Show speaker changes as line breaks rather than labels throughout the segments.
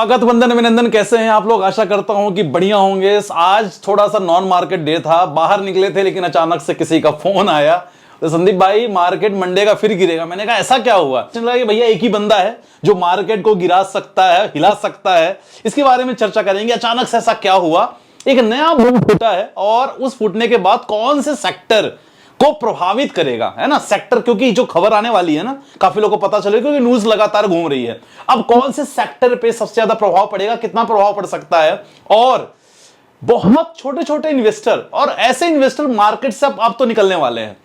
स्वागत, वंदन, अभिनंदन। कैसे हैं आप लोग? आशा करता हूं कि बढ़िया होंगे। आज थोड़ा सा नॉन मार्केट डे था, बाहर निकले थे, लेकिन अचानक से किसी का फोन आया, तो संदीप भाई मार्केट मंडे का फिर गिरेगा। मैंने कहा ऐसा क्या हुआ? लगा कि भैया एक ही बंदा है जो मार्केट को गिरा सकता है, हिला सकता है। इसके बारे में चर्चा करेंगे। अचानक से ऐसा क्या हुआ, एक नया बूम फूटा है, और उस फूटने के बाद कौन से सेक्टर को प्रभावित करेगा, है ना सेक्टर, क्योंकि जो खबर आने वाली है ना, काफी लोगों को पता चलेगा क्योंकि न्यूज लगातार घूम रही है। अब कौन से सेक्टर पे सबसे ज्यादा प्रभाव पड़ेगा, कितना प्रभाव पड़ सकता है, और बहुत छोटे छोटे इन्वेस्टर और ऐसे इन्वेस्टर मार्केट से अब तो निकलने वाले हैं,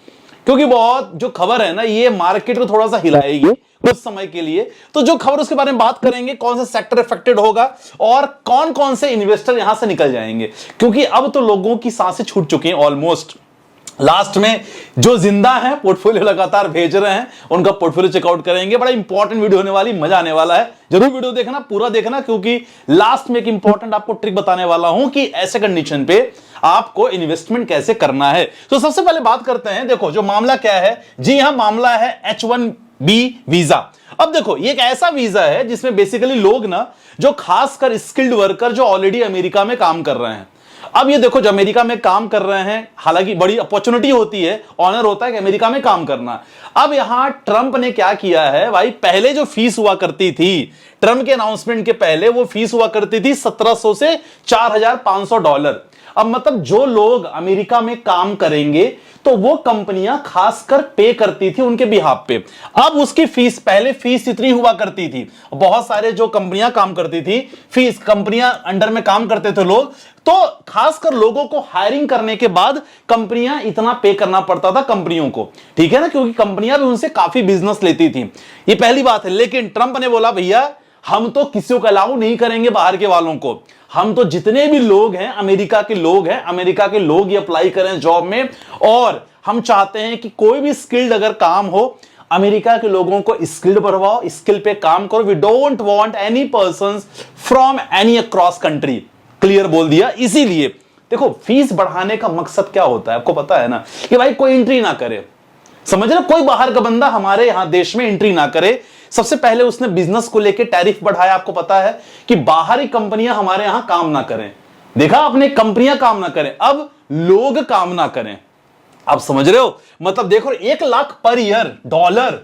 क्योंकि बहुत जो खबर है ना, ये मार्केट को थोड़ा सा हिलाएगी कुछ समय के लिए। तो जो खबर उसके बारे में बात करेंगे, कौन सा सेक्टर इफेक्टेड होगा और कौन कौन से इन्वेस्टर यहां से निकल जाएंगे, क्योंकि अब तो लोगों की सांसें छूट चुकी हैं ऑलमोस्ट। लास्ट में जो जिंदा है, पोर्टफोलियो लगातार भेज रहे हैं, उनका पोर्टफोलियो चेकआउट करेंगे। बड़ा इंपॉर्टेंट वीडियो होने वाली, मजा आने वाला है। जरूर वीडियो देखना, पूरा देखना, क्योंकि लास्ट में एक इंपॉर्टेंट आपको ट्रिक बताने वाला हूं कि ऐसे कंडीशन पे आपको इन्वेस्टमेंट कैसे करना है। तो सबसे पहले बात करते हैं, देखो जो मामला क्या है जी, यहां मामला है H1B वीजा। अब देखो ये एक ऐसा वीजा है जिसमें बेसिकली लोग ना, जो खासकर स्किल्ड वर्कर जो ऑलरेडी अमेरिका में काम कर रहे हैं। अब ये देखो, जो अमेरिका में काम कर रहे हैं, हालांकि बड़ी अपॉर्चुनिटी होती है, ऑनर होता है कि अमेरिका में काम करना। अब यहां ट्रंप ने क्या किया है भाई, पहले जो फीस हुआ करती थी, ट्रंप के अनाउंसमेंट के पहले वो फीस हुआ करती थी $1700 से $4500। अब मतलब जो लोग अमेरिका में काम करेंगे तो वो कंपनियां खासकर पे करती थी उनके बिहाफ पे। अब उसकी फीस, पहले फीस इतनी हुआ करती थी, बहुत सारे जो कंपनियां काम करती थी, फीस कंपनियां अंडर में काम करते थे लोग, तो खासकर लोगों को हायरिंग करने के बाद कंपनियां इतना पे करना पड़ता था कंपनियों को, ठीक है ना, क्योंकि कंपनियां भी उनसे काफी बिजनेस लेती थी। ये पहली बात है। लेकिन ट्रंप ने बोला भैया हम तो किसी को अलाउ नहीं करेंगे बाहर के वालों को, हम तो जितने भी लोग हैं अमेरिका के लोग हैं, अमेरिका के लोग ही अप्लाई करें जॉब में, और हम चाहते हैं कि कोई भी स्किल्ड अगर काम हो, अमेरिका के लोगों को स्किल्ड बढ़वाओ, स्किल पे काम करो। We don't want any persons from any across country. Clear बोल दिया। इसीलिए देखो, फीस बढ़ाने का मकसद क्या होता है आपको पता है ना, कि भाई कोई एंट्री ना करे, समझ रहे, कोई बाहर का बंदा हमारे यहां देश में एंट्री ना करे। सबसे पहले उसने बिजनेस को लेकर टैरिफ बढ़ाया, आपको पता है, कि बाहरी कंपनियां हमारे यहां काम ना करें। देखा आपने, कंपनियां काम ना करें, अब लोग काम ना करें। आप समझ रहे हो, मतलब देखो 1 लाख पर ईयर डॉलर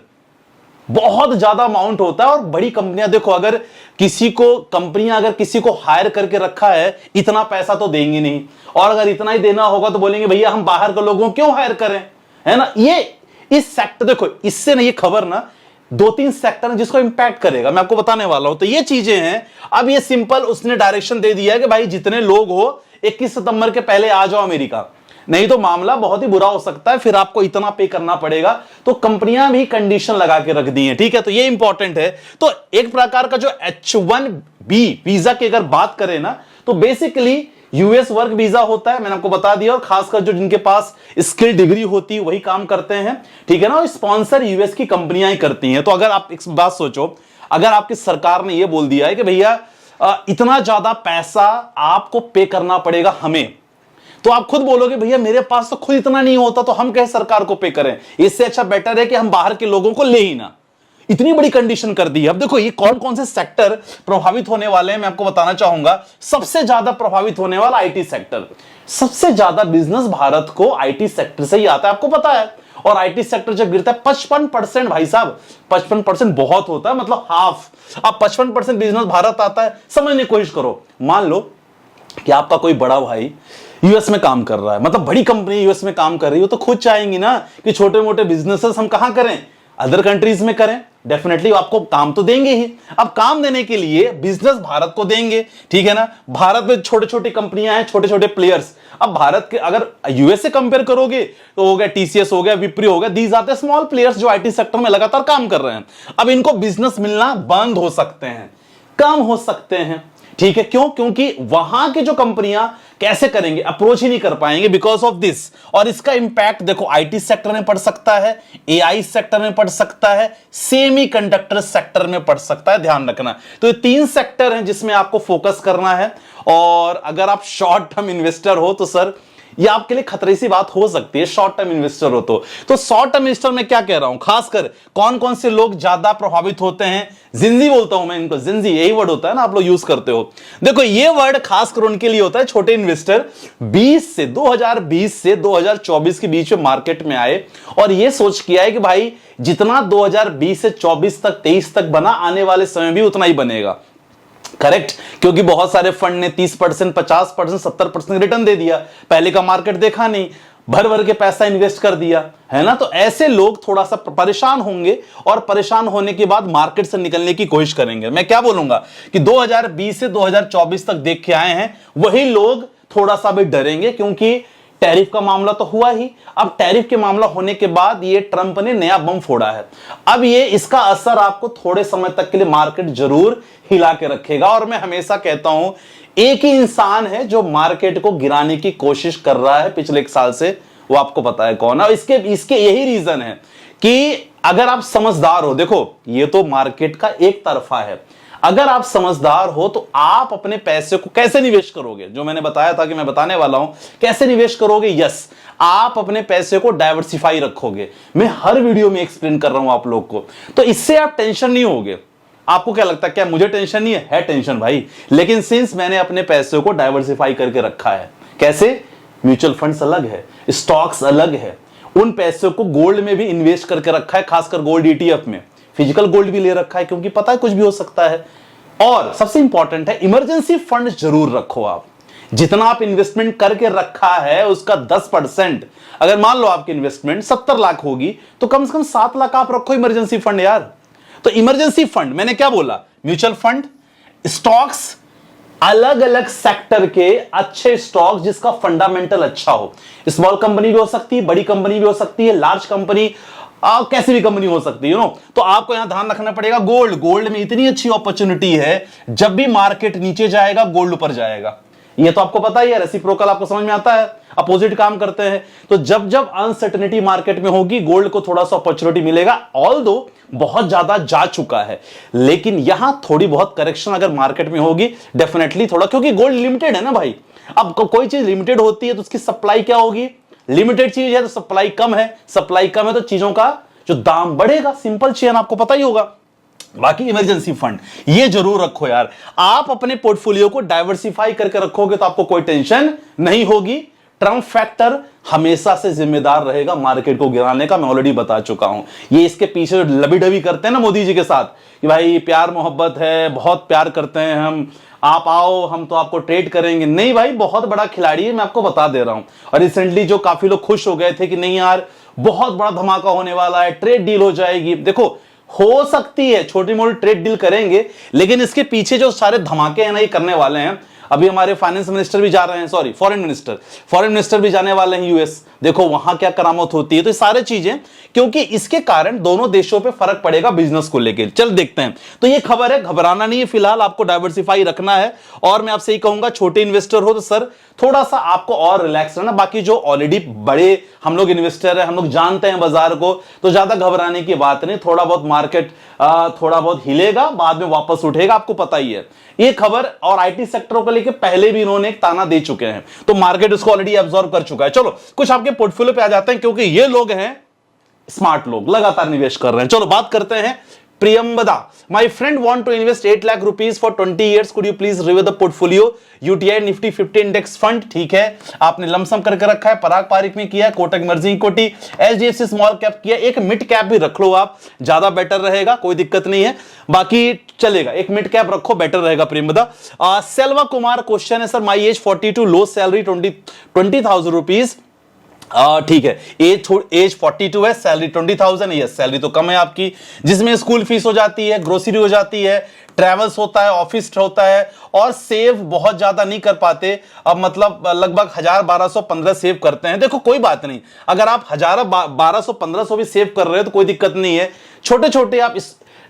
बहुत ज्यादा अमाउंट होता है। और बड़ी कंपनियां देखो, अगर कंपनियां अगर किसी को हायर करके रखा है, इतना पैसा तो देंगी नहीं, और अगर इतना ही देना होगा तो बोलेंगे भैया हम बाहर के लोगों को क्यों हायर करें, है ना। ये इस सेक्टर, देखो इससे ना, ये खबर ना 2-3 सेक्टर है जिसको इंपैक्ट करेगा, मैं आपको बताने वाला हूं। तो ये चीजें हैं। अब ये सिंपल उसने डायरेक्शन दे दिया है कि भाई जितने लोग हो 21 सितंबर के पहले आ जाओ अमेरिका, नहीं तो मामला बहुत ही बुरा हो सकता है, फिर आपको इतना पे करना पड़ेगा। तो कंपनियां भी कंडीशन लगा के रख दी हैं, ठीक है। तो ये इंपॉर्टेंट है। तो एक प्रकार का जो H1B वीजा की अगर बात करें ना, तो बेसिकली यूएस वर्क वीजा होता है, मैंने आपको बता दिया, और खासकर जो जिनके पास स्किल डिग्री होती है वही काम करते हैं, ठीक है ना। और स्पॉन्सर यूएस की कंपनियां ही करती हैं। तो अगर आप एक बात सोचो, अगर आपकी सरकार ने यह बोल दिया है कि भैया इतना ज्यादा पैसा आपको पे करना पड़ेगा हमें, तो आप खुद बोलोगे भैया मेरे पास तो खुद इतना नहीं होता, तो हम कैसे सरकार को पे करें, इससे अच्छा बेटर है कि हम बाहर के लोगों को ले ही ना। इतनी बड़ी कंडीशन कर दी है। अब देखो ये कौन कौन से सेक्टर प्रभावित होने वाले हैं, मैं आपको बताना चाहूंगा। सबसे ज्यादा प्रभावित होने वाला आईटी सेक्टर। सबसे ज्यादा बिजनेस भारत को आईटी सेक्टर से ही आता है, आपको पता है। और आईटी सेक्टर जब गिरता है 55%, भाई साहब 55% बहुत होता है, मतलब हाफ। अब 55% बिजनेस भारत आता है, समझने की कोशिश करो। मान लो कि आपका कोई बड़ा भाई यूएस में काम कर रहा है, मतलब बड़ी कंपनी यूएस में काम कर रही हो, तो खुद चाहेंगी ना कि छोटे मोटे बिजनेसेस हम कहां करें, अदर कंट्रीज में करें। डेफिनेटली आपको काम तो देंगे ही। अब काम देने के लिए बिजनेस भारत को देंगे, ठीक है ना। भारत में छोटे छोटी कंपनियां हैं, छोटे छोटे प्लेयर्स। अब भारत के अगर यूएस से कंपेयर करोगे तो हो गया टीसीएस, हो गया विप्रो, हो गया, these are the small players जो आईटी सेक्टर में लगातार काम कर रहे हैं। अब इनको बिजनेस मिलना बंद हो सकते हैं, कम हो सकते हैं, ठीक है। क्यों? क्योंकि वहां की जो कंपनियां कैसे करेंगे, अप्रोच ही नहीं कर पाएंगे बिकॉज ऑफ दिस। और इसका इंपैक्ट देखो आईटी सेक्टर में पड़ सकता है, एआई सेक्टर में पड़ सकता है, सेमीकंडक्टर सेक्टर में पड़ सकता है, ध्यान रखना। तो ये 3 सेक्टर हैं जिसमें आपको फोकस करना है। और अगर आप शॉर्ट टर्म इन्वेस्टर हो तो सर ये आपके लिए खतरे सी बात हो सकती है शॉर्ट टर्म इन्वेस्टर हो तो शॉर्ट टर्म इन्वेस्टर में क्या कह रहा हूं, खासकर कौन कौन से लोग ज्यादा प्रभावित होते हैं, जिंजी बोलता हूं मैं इनको, जिंजी यही वर्ड होता है ना, आप लोग यूज करते हो। देखो ये वर्ड खासकर उनके लिए होता है छोटे इन्वेस्टर 2020 से 2024 के बीच में मार्केट में आए और ये सोच किया है कि भाई जितना 2020 से 24 तक 23 तक बना, आने वाले समय भी उतना ही बनेगा। करेक्ट, क्योंकि बहुत सारे फंड ने 30%, 50%, 70% रिटर्न दे दिया, पहले का मार्केट देखा नहीं, भर भर के पैसा इन्वेस्ट कर दिया, है ना। तो ऐसे लोग थोड़ा सा परेशान होंगे और परेशान होने के बाद मार्केट से निकलने की कोशिश करेंगे। मैं क्या बोलूंगा कि 2020 से 2024 तक देख के आए हैं, वही लोग थोड़ा सा भी डरेंगे, क्योंकि टैरिफ का मामला तो हुआ ही। अब टैरिफ के मामला होने के बाद ये ट्रंप ने नया बम फोड़ा है। अब ये इसका असर आपको थोड़े समय तक के लिए मार्केट जरूर हिला के रखेगा। और मैं हमेशा कहता हूं, एक ही इंसान है जो मार्केट को गिराने की कोशिश कर रहा है पिछले 1 साल से, वो आपको पता है कौन है। और इसके यही रीजन है कि अगर आप समझदार हो, देखो ये तो मार्केट का एक तरफा है, अगर आप समझदार हो तो आप अपने पैसे को कैसे निवेश करोगे, जो मैंने बताया था कि मैं बताने वाला हूं, कैसे निवेश करोगे। यस, आप अपने पैसे को डाइवर्सिफाई रखोगे। मैं हर वीडियो में एक्सप्लेन कर रहा हूं आप लोग को, तो इससे आप टेंशन नहीं होगे। आपको क्या लगता है, क्या मुझे टेंशन नहीं है टेंशन भाई, लेकिन सिंस मैंने अपने पैसे को डाइवर्सिफाई करके रखा है। कैसे? म्यूचुअल फंड्स अलग है, स्टॉक्स अलग है, उन पैसों को गोल्ड में भी इन्वेस्ट करके रखा है, खासकर गोल्ड ETF में, फिजिकल गोल्ड भी ले रखा है, क्योंकि पता है कुछ भी हो सकता है। और सबसे इंपॉर्टेंट है, इमरजेंसी फंड जरूर रखो आप। जितना आप इन्वेस्टमेंट करके रखा है उसका 10%, अगर मान लो आपकी इन्वेस्टमेंट 70 लाख होगी तो कम से कम 7 लाख आप रखो इमरजेंसी फंड यार। तो इमरजेंसी फंड, मैंने क्या बोला, म्यूचुअल फंड, स्टॉक्स, अलग अलग सेक्टर के अच्छे स्टॉक जिसका फंडामेंटल अच्छा हो। स्मॉल कंपनी भी हो सकती है, बड़ी कंपनी भी हो सकती है, लार्ज कंपनी, कैसी भी कंपनी हो सकती है, तो आपको यहां ध्यान रखना पड़ेगा। गोल्ड में इतनी अच्छी अपॉर्चुनिटी है, जब भी मार्केट नीचे जाएगा गोल्ड ऊपर जाएगा, ये तो आपको पता ही है। रेसिप्रोकल आपको समझ में आता है, अपोजिट काम करते हैं। तो जब जब अनसर्टेनिटी मार्केट में होगी, गोल्ड को थोड़ा सा अपॉर्चुनिटी मिलेगा। ऑल्दो बहुत ज्यादा जा चुका है, लेकिन यहां थोड़ी बहुत करेक्शन अगर मार्केट में होगी डेफिनेटली थोड़ा, क्योंकि गोल्ड लिमिटेड है ना भाई। अब कोई चीज लिमिटेड होती है तो उसकी सप्लाई क्या होगी, लिमिटेड चीज है तो सप्लाई कम है, सप्लाई कम है तो चीजों का जो दाम बढ़ेगा, सिंपल चेन, आपको पता ही होगा। बाकी इमरजेंसी फंड ये जरूर रखो यार, आप अपने पोर्टफोलियो को डाइवर्सिफाई करके रखोगे तो आपको कोई टेंशन नहीं होगी। ट्रम्प फैक्टर हमेशा से जिम्मेदार रहेगा मार्केट को गिराने का, मैं ऑलरेडी बता चुका हूं। ये इसके पीछे जो लबी डबी करते हैं ना मोदी जी के साथ कि भाई प्यार मोहब्बत है, बहुत प्यार करते हैं हम, आप आओ हम तो आपको ट्रेड करेंगे, नहीं भाई, बहुत बड़ा खिलाड़ी है, मैं आपको बता दे रहा हूं। और रिसेंटली जो काफी लोग खुश हो गए थे कि नहीं यार बहुत बड़ा धमाका होने वाला है, ट्रेड डील हो जाएगी, देखो हो सकती है छोटी मोटी ट्रेड डील करेंगे, लेकिन इसके पीछे जो सारे धमाके हैं ना ये करने वाले हैं। अभी हमारे फाइनेंस मिनिस्टर भी जा रहे हैं, सॉरी फॉरेन मिनिस्टर भी जाने वाले हैं यूएस, देखो वहां क्या करामत होती है। तो ये सारी चीजें, क्योंकि इसके कारण दोनों देशों पे फर्क पड़ेगा बिजनेस को लेकर। चल देखते हैं। तो ये खबर है, घबराना नहीं है, फिलहाल आपको डाइवर्सिफाई रखना है। और मैं आपसे ही कहूंगा, छोटे इन्वेस्टर हो तो सर थोड़ा सा आपको और रिलैक्स रहना। बाकी जो ऑलरेडी बड़े हम लोग इन्वेस्टर है, हम लोग जानते हैं बाजार को, तो ज्यादा घबराने की बात नहीं। थोड़ा बहुत मार्केट थोड़ा बहुत हिलेगा, बाद में वापस उठेगा, आपको पता ही है। ये खबर और आईटी सेक्टर को लेकर पहले भी इन्होंने एक ताना दे चुके हैं, तो मार्केट इसको ऑलरेडी एब्जॉर्ब कर चुका है। चलो कुछ आपके पोर्टफोलियो पे आ जाते हैं, क्योंकि ये लोग हैं स्मार्ट लोग, लगातार निवेश कर रहे हैं। चलो बात करते हैं Priyambada. My friend want to invest 8 lakh rupees for 20 years, could you please review the portfolio. UTI Nifty 50 index fund, ठीक है, आपने लमसम करके रखा है, पराग पारिक में किया है, Kotak emerging equity, HDFC small cap किया, एक मिड कैप भी रख लो आप, ज्यादा बेटर रहेगा, कोई दिक्कत नहीं है, बाकी चलेगा, एक मिड कैप रखो, बेटर रहेगा प्रियंबदा। सेल्वा कुमार क्वेश्चन है sir, my age 42, low salary 20,000 rupees, ठीक है, एज 42 है, सैलरी 20,000 है, सैलरी तो कम है आपकी, जिसमें स्कूल फीस हो जाती है, ग्रोसरी हो जाती है, ट्रैवल्स होता है, ऑफिस होता है, और सेव बहुत ज्यादा नहीं कर पाते। अब मतलब लगभग 1,000-1,200-1,500 सेव करते हैं। देखो कोई बात नहीं, अगर आप 1,000-1,200-1,500 भी सेव कर रहे हो तो कोई दिक्कत नहीं है। छोटे छोटे आप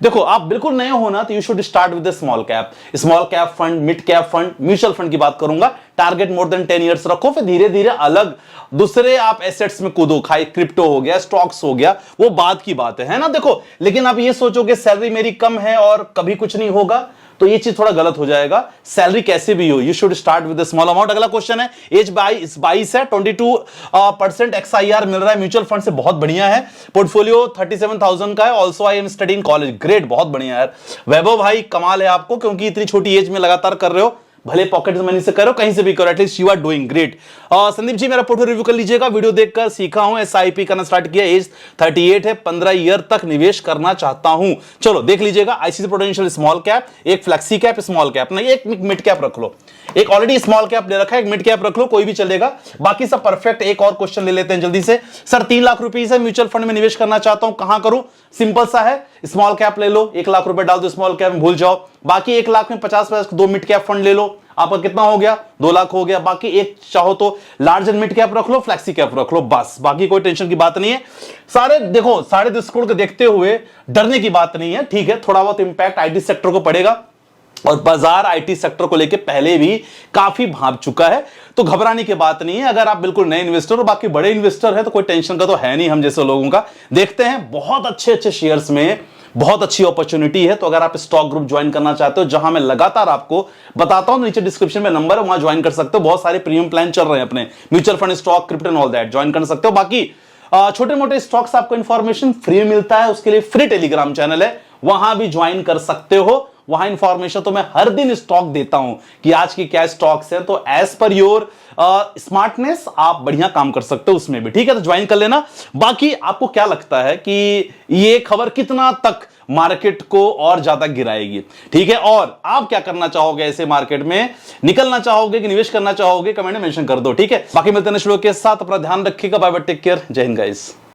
देखो, आप बिल्कुल नए हो ना, तो you should start with small cap fund, mid cap fund, mutual fund की बात करूंगा। टारगेट मोर देन 10 इयर्स रखो, फिर धीरे धीरे अलग दूसरे आप एसेट्स में कूदो, खाई क्रिप्टो हो गया, स्टॉक्स हो गया, वो बात की बात है ना। देखो लेकिन आप ये सोचोगे सैलरी मेरी कम है और कभी कुछ नहीं होगा, तो ये चीज थोड़ा गलत हो जाएगा। सैलरी कैसे भी हो, you should start with small amount. अगला क्वेश्चन है, एज 22 है, 22% XIR मिल रहा है म्यूचुअल फंड से, बहुत बढ़िया है। पोर्टफोलियो 37,000 का है। Also I am studying college, great, बहुत बढ़िया यार। वैभव भाई कमाल है आपको, क्योंकि इतनी छोटी एज में लगातार कर रहे हो, भले पॉकेट मनी से करो, कहीं से भी करो, at least you are doing great. Sandeep ji मेरा पोर्टफोलियो रिव्यू कर लीजिएगा, वीडियो देखकर सीखा हूं, SIP करना स्टार्ट किया, एज 38 है, 15 ईयर तक निवेश करना चाहता हूं। चलो देख लीजिएगा, ICICI प्रूडेंशियल स्मॉल कैप, एक फ्लेक्सी कैप स्मॉल कैप, नहीं एक मिड कैप रख लो, एक ऑलरेडी स्मॉल कैप ले रखा है, एक मिड कैप रख लो, कोई भी चलेगा, बाकी सब परफेक्ट। एक और क्वेश्चन ले लेते हैं जल्दी से। सर 3 लाख रुपीस है, म्यूचुअल फंड में निवेश करना चाहता हूं, कहां करूं? सिंपल सा है, स्मॉल कैप ले लो, 1 लाख रुपए डाल दो स्मॉल कैप में, भूल जाओ। बाकी 1 लाख में 50 दो मिड कैप फंड ले लो, आपका कितना हो गया? 2 लाख हो गया। बाकी एक चाहो तो लार्ज एंड मिड कैप रख लो, फ्लेक्सी कैप रख लो, बस, बाकी कोई टेंशन की बात नहीं है। सारे देखो 10.5 करोड़ को देखते हुए डरने की बात नहीं है, ठीक है, थोड़ा बहुत इंपैक्ट IT सेक्टर को पड़ेगा, और बाजार IT सेक्टर को लेकर पहले भी काफी भांप चुका है, तो घबराने की बात नहीं है। अगर आप बिल्कुल नए इन्वेस्टर और बाकी बड़े इन्वेस्टर हैं तो कोई टेंशन का तो है नहीं हम जैसे लोगों का। देखते हैं, बहुत अच्छे अच्छे शेयर्स में बहुत अच्छी अपॉर्चुनिटी है, तो अगर आप स्टॉक ग्रुप ज्वाइन करना चाहते हो, जहां मैं लगातार आपको बताता हूं, नीचे डिस्क्रिप्शन में नंबर है, वहां ज्वाइन कर सकते हो। बहुत सारे प्रीमियम प्लान चल रहे हैं अपने, mutual fund, stock, crypto and all that, join कर सकते हो। बाकी छोटे मोटे स्टॉक्स आपको इंफॉर्मेशन फ्री में मिलता है, उसके लिए फ्री टेलीग्राम चैनल है, वहां भी ज्वाइन कर सकते हो। वहां इंफॉर्मेशन तो मैं हर दिन स्टॉक देता हूं कि आज की क्या स्टॉक्स हैं, तो एज पर योर स्मार्टनेस आप बढ़िया काम कर सकते हो उसमें भी, ठीक है, तो ज्वाइन कर लेना। बाकी आपको क्या लगता है कि ये खबर कितना तक मार्केट को और ज्यादा गिराएगी, ठीक है, और आप क्या करना चाहोगे ऐसे मार्केट में, निकलना चाहोगे कि निवेश करना चाहोगे, कमेंट में मेंशन कर दो, ठीक है। बाकी मिलते हैं नेक्स्ट वीडियो के साथ, अपना ध्यान रखिएगा, बाय बाय, टेक केयर, जय हिंद गाइस।